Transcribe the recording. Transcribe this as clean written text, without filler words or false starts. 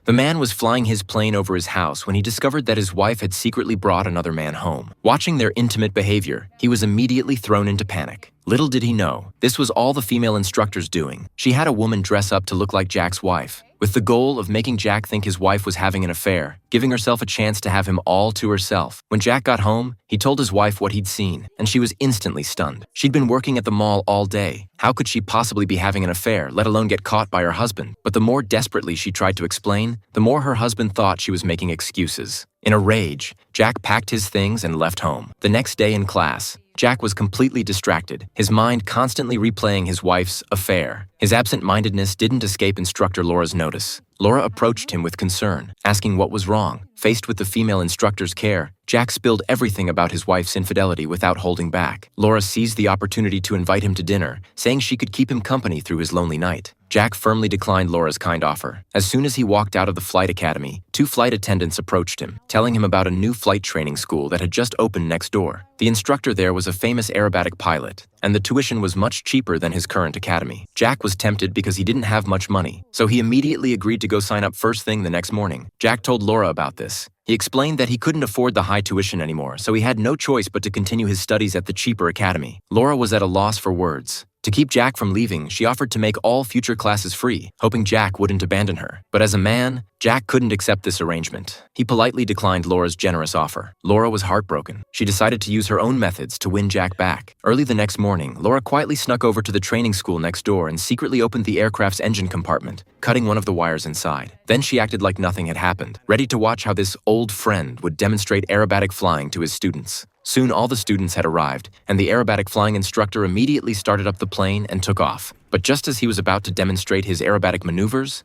The man was flying his plane over his house when he discovered that his wife had secretly brought another man home. Watching their intimate behavior, he was immediately thrown into panic. Little did he know, this was all the female instructor's doing. She had a woman dress up to look like Jack's wife, with the goal of making Jack think his wife was having an affair, giving herself a chance to have him all to herself. When Jack got home, he told his wife what he'd seen, and she was instantly stunned. She'd been working at the mall all day. How could she possibly be having an affair, let alone get caught by her husband? But the more desperately she tried to explain, the more her husband thought she was making excuses. In a rage, Jack packed his things and left home. The next day in class, Jack was completely distracted, his mind constantly replaying his wife's affair. His absent-mindedness didn't escape instructor Laura's notice. Laura approached him with concern, asking what was wrong. Faced with the female instructor's care, Jack spilled everything about his wife's infidelity without holding back. Laura seized the opportunity to invite him to dinner, saying she could keep him company through his lonely night. Jack firmly declined Laura's kind offer. As soon as he walked out of the flight academy, 2 flight attendants approached him, telling him about a new flight training school that had just opened next door. The instructor there was a famous aerobatic pilot, and the tuition was much cheaper than his current academy. Jack was tempted because he didn't have much money, so he immediately agreed to go sign up first thing the next morning. Jack told Laura about this. He explained that he couldn't afford the high tuition anymore, so he had no choice but to continue his studies at the cheaper academy. Laura was at a loss for words. To keep Jack from leaving, she offered to make all future classes free, hoping Jack wouldn't abandon her. But as a man, Jack couldn't accept this arrangement. He politely declined Laura's generous offer. Laura was heartbroken. She decided to use her own methods to win Jack back. Early the next morning, Laura quietly snuck over to the training school next door and secretly opened the aircraft's engine compartment, cutting one of the wires inside. Then she acted like nothing had happened, ready to watch how this old friend would demonstrate aerobatic flying to his students. Soon all the students had arrived, and the aerobatic flying instructor immediately started up the plane and took off. But just as he was about to demonstrate his aerobatic maneuvers,